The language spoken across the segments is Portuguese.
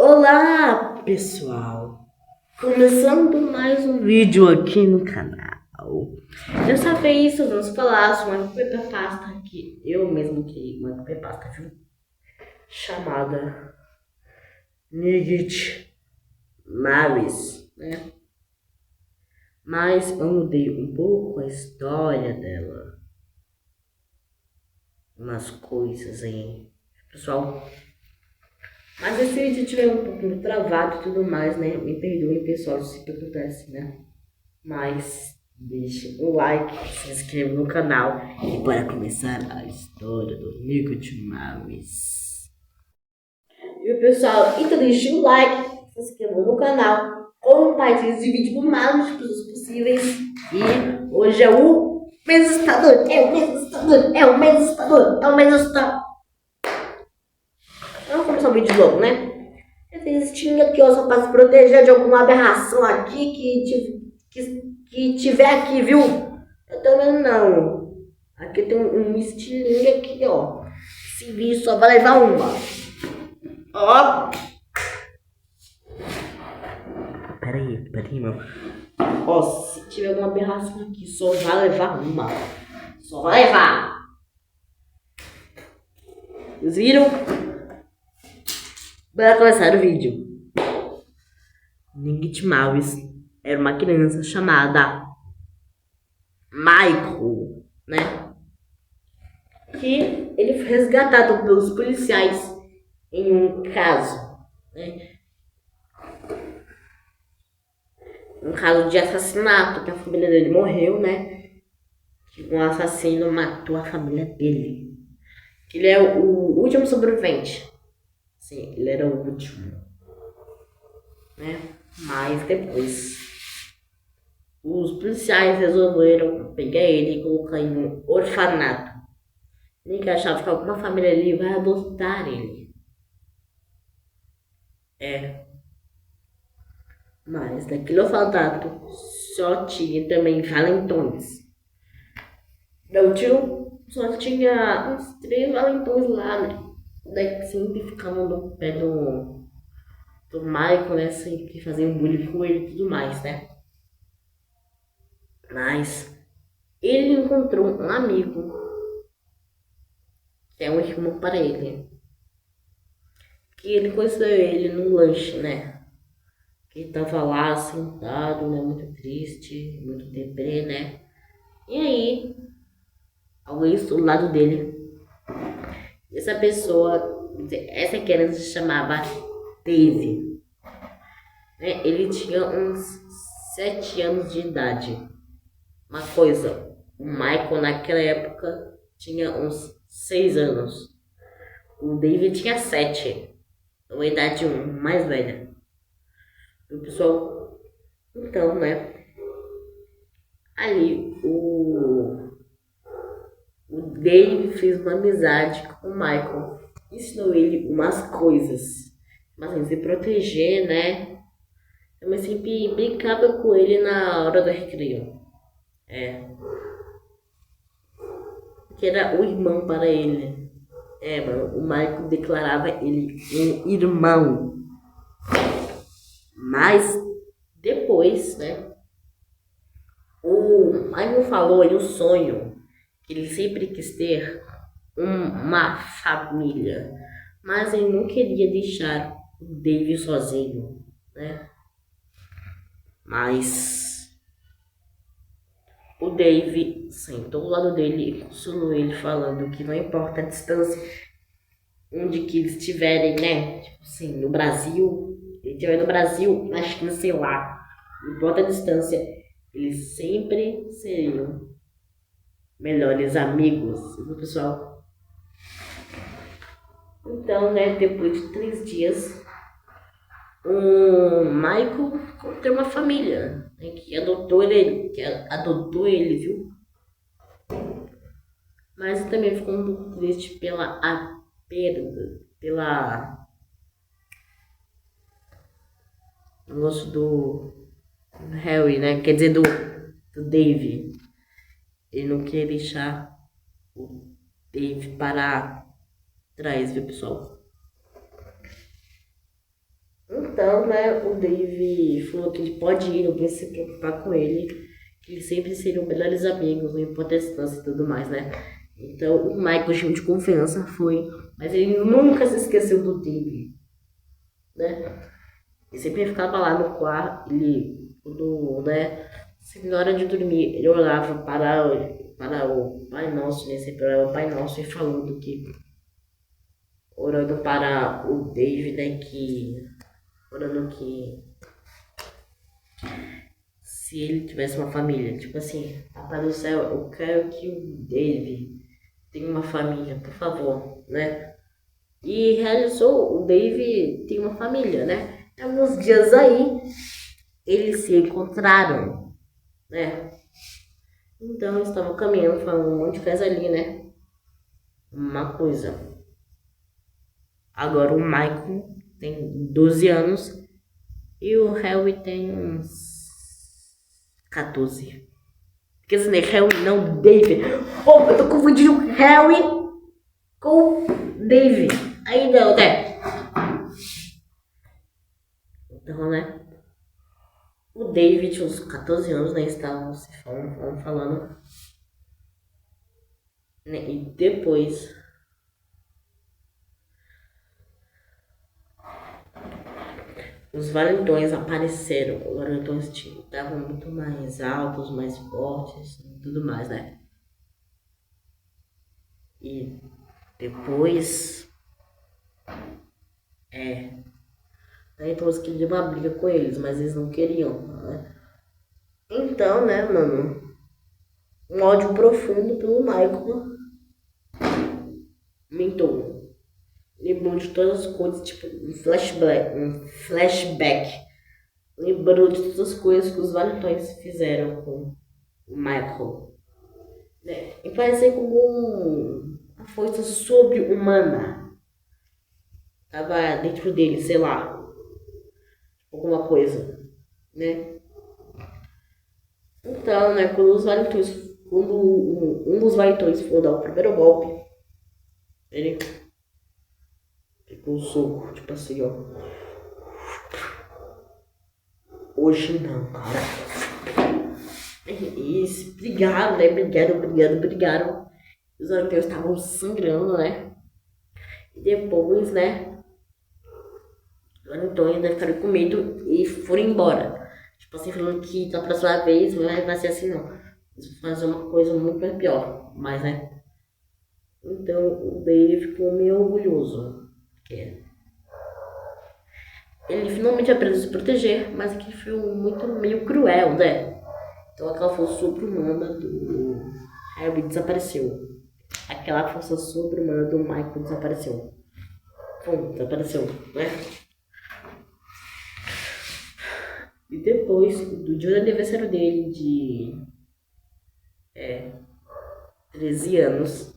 Olá, pessoal! Começando mais um vídeo aqui no canal. Dessa vez vamos falar sobre uma creepypasta que eu mesmo criei, uma creepypasta, viu? Chamada Nigit Maris, né? Mas eu mudei um pouco a história dela. Umas coisas aí. Pessoal, mas esse vídeo tiver um pouquinho travado e tudo mais, né? Me perdoem, pessoal, se isso acontece, né? Mas deixe um like, se inscreva no canal e para começar a história do Nigit Maris. E pessoal, então deixe o like, se inscreva no canal, compartilhe esse vídeo com o máximo de pessoas possíveis. E hoje é o mês assustador, é o mês assustador, é o mês assustador, é o mês assustador. Vamos começar o vídeo logo, né? Existindo aqui, ó, só para se proteger de alguma aberração aqui que tiver aqui, viu? Eu tô vendo não. Aqui tem um estilingue aqui, ó. Esse vídeo só vai levar uma. Ó. Peraí, meu. Ó, se tiver alguma aberração aqui, só vai levar uma. Só vai levar. Vocês viram? Bora começar o vídeo. Nigit Maris era uma criança chamada Michael, né? Que ele foi resgatado pelos policiais em um caso, né? Um caso de assassinato, que a família dele morreu, né? Que um assassino matou a família dele. Ele é o último sobrevivente. Sim, ele era o último, né? Mas depois os policiais resolveram pegar ele e colocar em um orfanato. Ninguém achava que alguma família ali vai adotar ele. Mas naquele orfanato só tinha também valentões. Meu tio só tinha uns 3 valentões lá, né? Daí sempre ficavam no pé do Michael, né? Sempre faziam bullying com ele e tudo mais, né? Mas ele encontrou um amigo, que é um irmão para ele. Que ele conheceu ele no lanche, né? Que ele tava lá sentado, né? Muito triste, muito deprê, né? E aí, alguém do lado dele. Essa pessoa, essa criança se chamava Dave, né? Ele tinha uns 7 anos de idade. Uma coisa, o Michael naquela época tinha uns 6 anos. O Dave tinha 7, uma idade mais velha. O pessoal, então, né? Ali o Dave fez uma amizade com o Michael, ensinou ele umas coisas, mas assim, se proteger, né? Eu sempre brincava com ele na hora do recreio. Que era o irmão para ele. Mano, o Michael declarava ele um irmão. Mas depois, né? O Michael falou aí o sonho que ele sempre quis ter uma família, mas ele não queria deixar o Dave sozinho, né? Mas o Dave sentou ao lado dele e consolou ele, falando que não importa a distância onde que eles estiverem, né? Tipo assim, no Brasil, ele estiver no Brasil, na China, sei lá, não importa a distância, eles sempre seriam melhores amigos, viu, pessoal? Então, né, depois de 3 dias, o Michael encontrou uma família, né, que adotou ele, viu? Mas também ficou um pouco triste pela a perda, pela negócio do Harry, né? Quer dizer, do Dave. Ele não quer deixar o Dave para trás, viu, pessoal? Então, né, o Dave falou que ele pode ir, não precisa se preocupar com ele, que eles sempre seriam melhores amigos, não importa a distância e tudo mais, né? Então, o Michael, time de confiança, foi, mas ele nunca se esqueceu do Dave, né? Ele sempre ficava lá no quarto, ele, quando, né, sempre na hora de dormir, ele olhava para o Pai Nosso, né? Sempre olhava o Pai Nosso e falando que, orando para o Dave, né, orando que se ele tivesse uma família, tipo assim, Papai do céu, eu quero que o Dave tenha uma família, por favor, né? E realizou, o Dave tem uma família, né? E alguns dias aí, eles se encontraram, né? Então, eles estavam caminhando, falando um monte de coisa ali, né? Uma coisa. Agora o Michael tem 12 anos e o Harry tem uns 14. Quer dizer, né, Harry não, David. Oh, eu tô confundindo o Harry com o David. Aí não, né? Então, né? O David tinha uns 14 anos, né? Estavam se falando. Né, e depois os valentões apareceram. Os valentões estavam muito mais altos, mais fortes e tudo mais, né? E depois. Aí depois que deu uma briga com eles, mas eles não queriam, né? Então, né, mano? Um ódio profundo pelo Michael mentou. Lembrou de todas as coisas, tipo um flashback. Lembrou de todas as coisas que os valentões fizeram com o Michael. Né? E parecia como uma força sobre-humana. Tava dentro dele, sei lá, alguma coisa, né? Então, né, quando um dos valentões for dar o primeiro golpe, ele pegou o soco, tipo assim, ó. Hoje não, cara. E se brigaram, né? Brigaram. Os europeus estavam sangrando, né? E depois, né? Os valentões ainda ficaram com medo e foram embora. Tipo assim, falando que da próxima vez vai ser assim, não. Eles vão fazer uma coisa muito mais pior. Mas, né? Então o Dave ficou meio orgulhoso. Porque ele finalmente aprendeu a se proteger, mas aquele foi muito meio cruel, né? Então aquela força sobre-humana do Harry desapareceu. Aquela força sobre-humana do Michael desapareceu. Pum, desapareceu, né? E depois do dia do aniversário dele de 13 anos,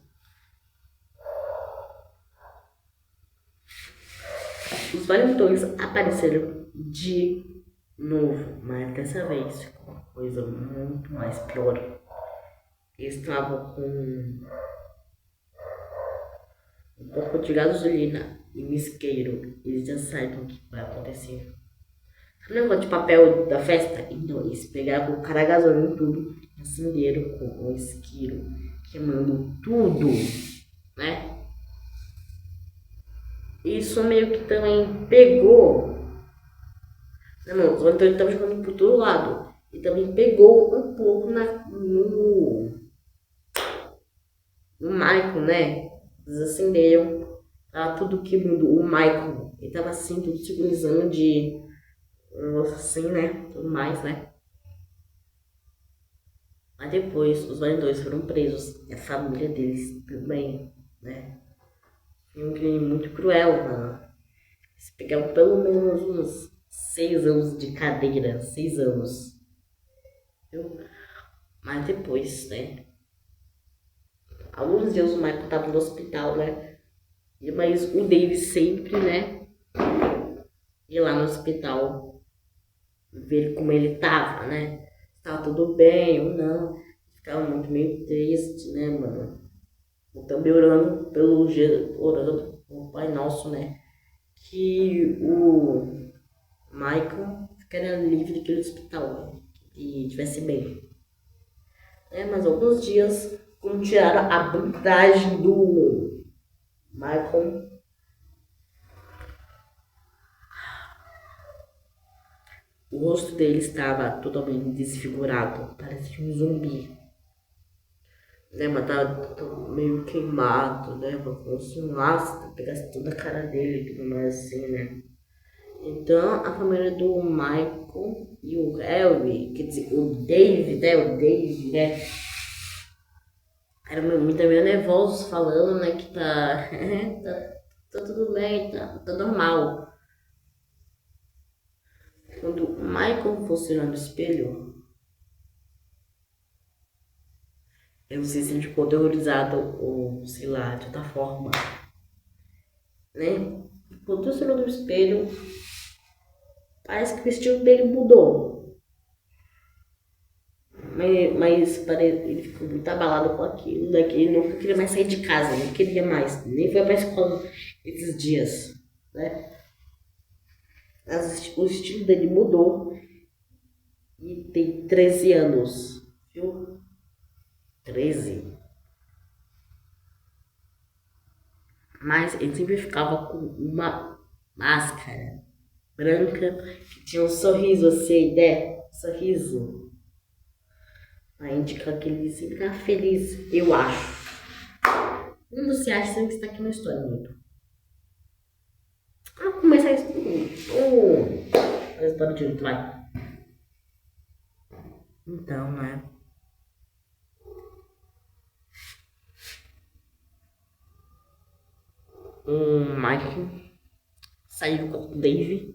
os valentões apareceram de novo, mas dessa vez com uma coisa muito mais pior. Eles estavam com um pouco de gasolina e um isqueiro. Eles já sabem o que vai acontecer. Sabe o negócio de papel da festa? Então eles pegaram o cara gasolina e tudo, acenderam com o isqueiro, queimando tudo, né? Isso meio que também pegou. Não, os valentões estavam jogando por todo lado. E também pegou um pouco no Michael, né? Eles acenderam, tava tudo quebrando. O Michael, ele tava assim, tudo sincronizando de assim, né? Tudo mais, né? Mas depois os valentões foram presos. E a família deles também, né? Foi um crime muito cruel, mano. Eles pegaram pelo menos uns 6 anos de cadeira. 6 anos. Viu? Mas depois, né? Alguns dias o Michael tava no hospital, né? Mas o David sempre, né? Ia lá no hospital ver como ele tava, né? Se tava tudo bem ou não. Ficava muito meio triste, né, mano? Eu também orando o Pai Nosso, né? Que Michael ficaria livre daquele hospital, né? E estivesse bem. Mas alguns dias, quando tiraram a bandagem do Michael, o rosto dele estava totalmente desfigurado, parecia um zumbi. Mas tava meio queimado, como se um ácido pegasse toda a cara dele e tudo mais assim, né? Então, a família do Michael e o Harry, quer dizer, o Dave, eram meio nervosos falando, né, que tá tudo bem, tá normal. Quando o Michael fosse olhar no espelho, eu não sei se ele ficou aterrorizado ou, sei lá, de outra forma, né? Quando ele olhou no espelho, parece que o vestido dele mudou. Mas ele ficou muito abalado com aquilo, né? Que ele nunca queria mais sair de casa, não queria mais, nem foi pra escola esses dias, né? O estilo dele mudou e tem 13 anos, viu? 13. Mas ele sempre ficava com uma máscara branca que tinha um sorriso assim, né? Sorriso. Aí indica que ele sempre tá feliz, eu acho. Como você acha que está aqui na história, muito? Vamos começar isso. A história de muito, vai. Então, né? O Michael saiu com o Dave,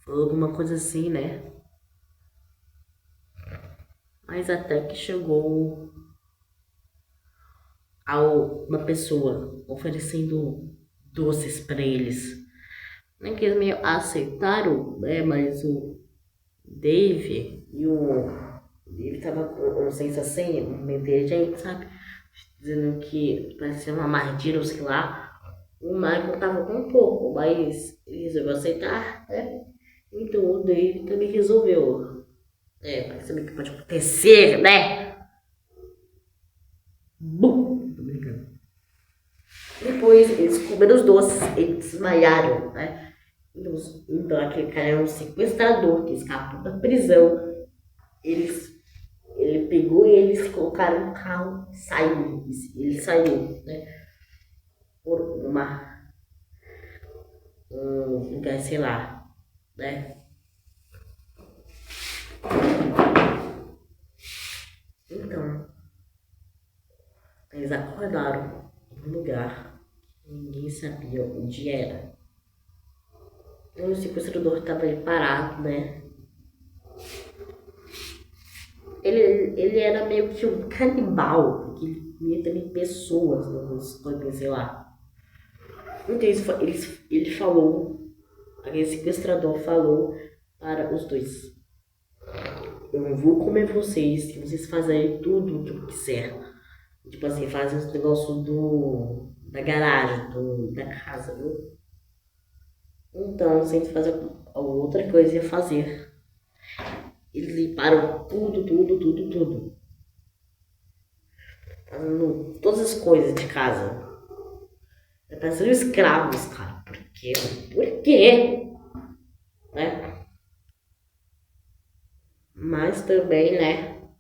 falou alguma coisa assim, né? Mas até que chegou uma pessoa oferecendo doces para eles. Nem que eles meio aceitaram, né? Mas o Dave tava com um senso assim, meio inteligente, sabe? Dizendo que parecia uma armadilha, ou sei lá. O Michael tava com um pouco, mas ele resolveu aceitar, né? Então o Dave também resolveu. Pra saber o que pode acontecer, né? Bum! Tô brincando. Depois eles comeram os doces, eles desmaiaram, né? Então aquele cara era um sequestrador que escapou da prisão. Ele pegou e eles colocaram no carro e saiu. Ele saiu, né? Por um lugar, sei lá, né? Então, eles acordaram num lugar que ninguém sabia onde era. E o sequestrador estava ali parado, né? Ele era meio que um canibal, porque ele comia também pessoas, não sei lá. Então ele falou, aquele sequestrador falou para os dois: eu vou comer vocês se vocês fazerem tudo o que eu quiser. Tipo assim, fazem os negócios da garagem, da casa, viu? Então, sem fazer outra coisa ia fazer. Eles limparam tudo. Todas as coisas de casa. Parecendo escravos, cara. Por quê? Por quê? Né? Mas também, né?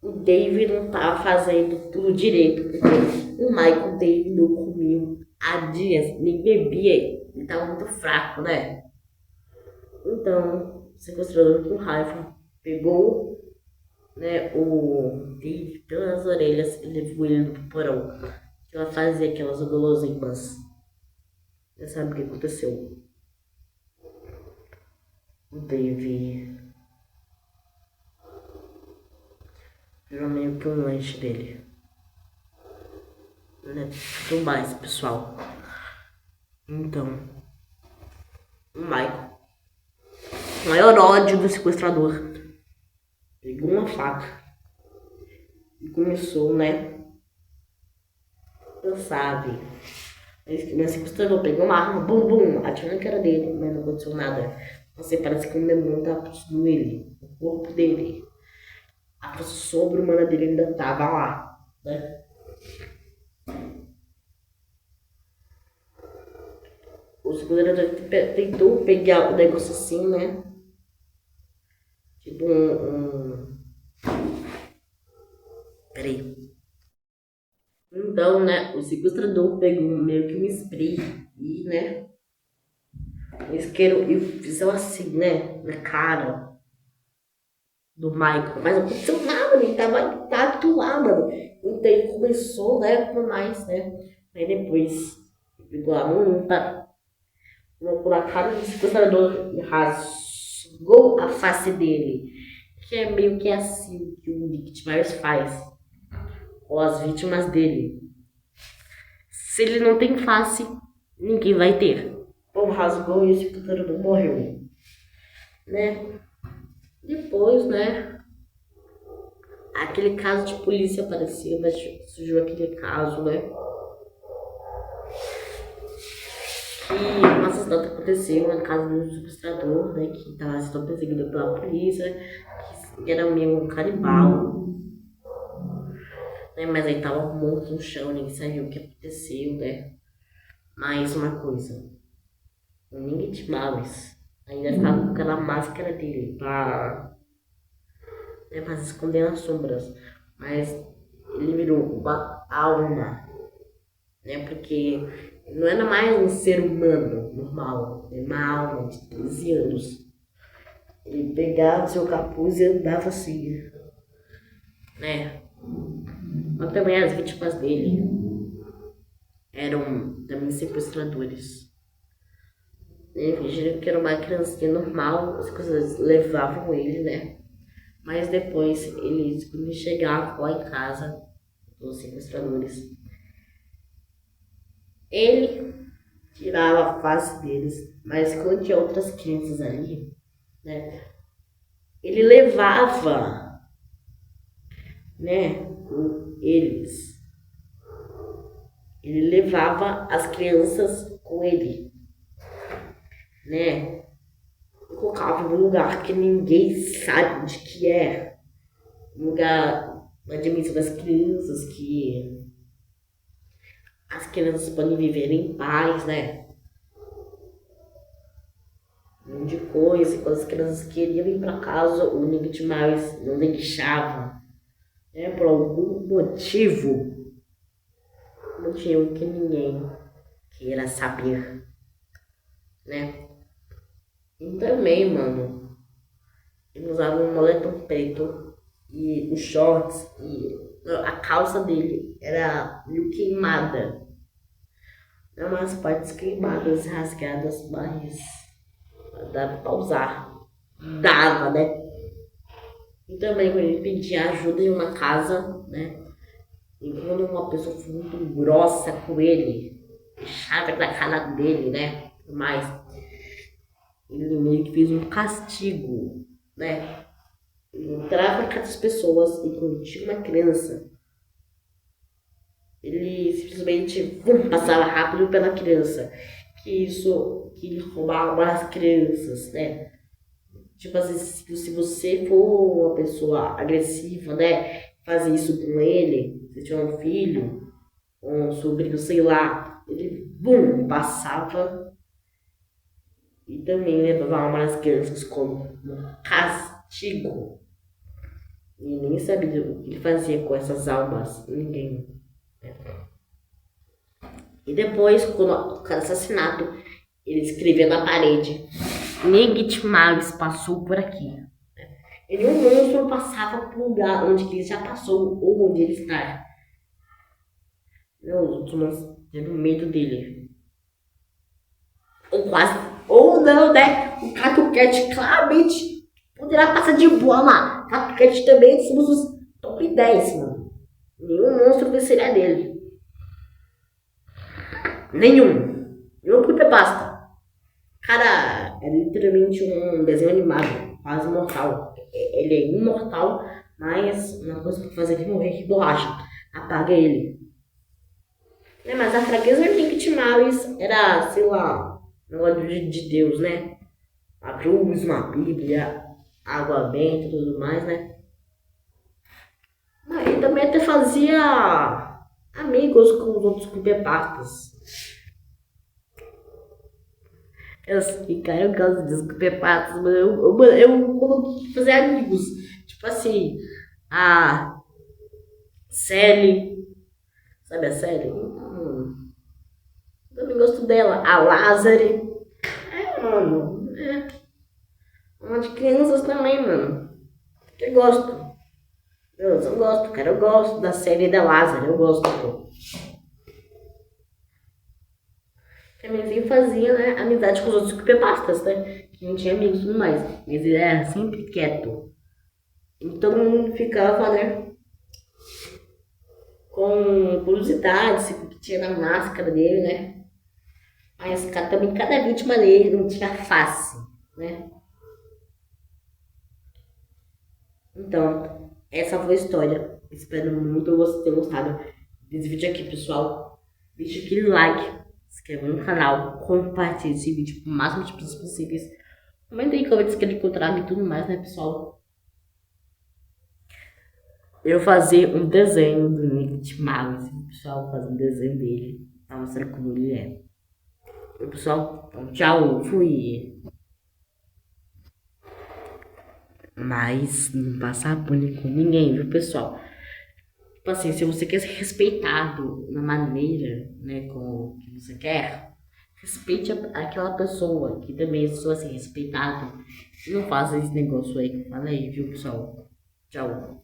O Dave não tava fazendo tudo direito. Porque o Michael Dave não comia há dias, nem bebia. Ele tava muito fraco, né? Então, o sequestrador com raiva pegou, né, o Dave pelas orelhas e levou ele pro porão. Ela fazia aquelas guloseimas. Você sabe o que aconteceu? O Dave virou meio que um lanche dele. Né? Tudo mais, pessoal. Então, o Michael, o maior ódio do sequestrador, pegou uma faca e começou, né? Eu sabe, Meu sequestrador pegou uma arma, bum bum, atirou na cara dele, mas não aconteceu nada. Você parece que um demônio tava possuindo ele, o corpo dele. A força sobre-humana dele ainda tava lá, né? O sequestrador tentou pegar o negócio assim, né? Tipo Peraí. Então, né, o sequestrador pegou meio que um spray e, né, um isqueiro e fizeram assim, né, na cara do Michael. Mas não aconteceu nada, ele tava intacto lá, mano. Então ele começou, né, com mais, né. Aí depois, pegou a mão limpa, colocou na cara do sequestrador e rasgou a face dele. Que é meio que assim que o Nick Myers faz com as vítimas dele. Se ele não tem face, ninguém vai ter. O rasgou e esse sequestrador morreu, né? Depois, né? Aquele caso de polícia apareceu, mas surgiu aquele caso, né? Que um assassinato aconteceu na casa de um sequestrador, né? Que estava sendo perseguido pela polícia, que era meio um canibal, né? Mas aí tava morto no chão, ninguém sabia o que aconteceu, né? Mais uma coisa, ninguém te Myers ainda ficava com aquela máscara dele pra, né, pra se esconder nas sombras, mas ele virou uma alma, né? Porque não era mais um ser humano normal, era uma alma de 13 anos. Ele pegava seu capuz e andava assim, né? Mas também as vítimas dele eram também sequestradores. Né? Fingiram que era uma criancinha normal, as coisas levavam ele, né? Mas depois eles, quando chegavam lá em casa, os sequestradores, ele tirava a face deles, mas quando tinha outras crianças ali, né? Ele levava, né? Eles. Ele levava as crianças com ele, né? Colocava num lugar que ninguém sabe onde que é, um lugar na dimensão das crianças, que as crianças podem viver em paz, né? De coisa, quando as crianças queriam ir para casa, o Nick Myers não deixava, né? Por algum motivo que ninguém queira saber, né? E também, mano, ele usava um moletom preto e os shorts e a calça dele era meio queimada. Não umas partes queimadas, rasgadas, mas dava pra usar. Dava, né? E também quando ele pedia ajuda em uma casa, né? E quando uma pessoa foi muito grossa com ele, chave na cara dele, né? Mas ele meio que fez um castigo, né? Ele entrava na casa das pessoas e quando tinha uma criança, ele simplesmente passava rápido pela criança. Que ele roubava as crianças, né? Tipo assim, se você for uma pessoa agressiva, né? Fazer isso com ele, se tiver um filho, um sobrinho, sei lá, ele passava e também levava umas crianças como um castigo. E ninguém sabia o que ele fazia com essas almas, ninguém. E depois, quando cada assassinato, ele escrevia na parede: Nick Myers passou por aqui. E nenhum monstro passava por lugar onde ele já passou ou onde ele está. Os outros monstros tendo medo dele. Ou quase. Ou não, né? O CatuCat claramente poderá passar de boa lá. CatuCat também somos os top 10, mano. Nenhum monstro venceria dele. Nenhum creepypasta. Cara, é literalmente um desenho animado, quase imortal. Ele é imortal, mas uma coisa pra fazer ele morrer que borracha. Apaga ele. Né? Mas a fraqueza de Nick Maris era, sei lá, negócio de Deus, né? A cruz, uma Bíblia, água benta e tudo mais, né? Mas ele também até fazia amigos com os outros creepypastas. Eu sei, cara, eu gosto dos creepypastas, mas eu coloquei fazer amigos. Tipo assim, a Sally, sabe a Sally? Também gosto dela. A Lazare. Mano, uma de crianças também, mano. Eu gosto. Eu gosto, cara. Eu gosto da série da Lázaro. Eu gosto, pô. Também fazia, né, amizade com os outros creepypastas, né? Que não tinha amigos e tudo mais. Mas ele era sempre quieto. E todo mundo ficava, né? Com curiosidade, o que tinha na máscara dele, né? Mas também cada vítima dele não tinha face, né? Então, essa foi a história. Espero muito você ter gostado desse vídeo aqui, pessoal. Deixa aquele like, se inscreva no canal, compartilhe esse vídeo com o máximo de pessoas possíveis. Comenta aí que quer encontrar e tudo mais, né, pessoal? Eu fazer um desenho do Nick Mouse, o pessoal fazer um desenho dele, pra mostrar como ele é. E, pessoal, então, tchau, fui. Mas não passar bullying com ninguém, viu, pessoal? Tipo assim, se você quer ser respeitado na maneira, né, com que você quer, respeite aquela pessoa que também sou assim, respeitado. E não faça esse negócio aí que eu falei, viu, pessoal? Tchau.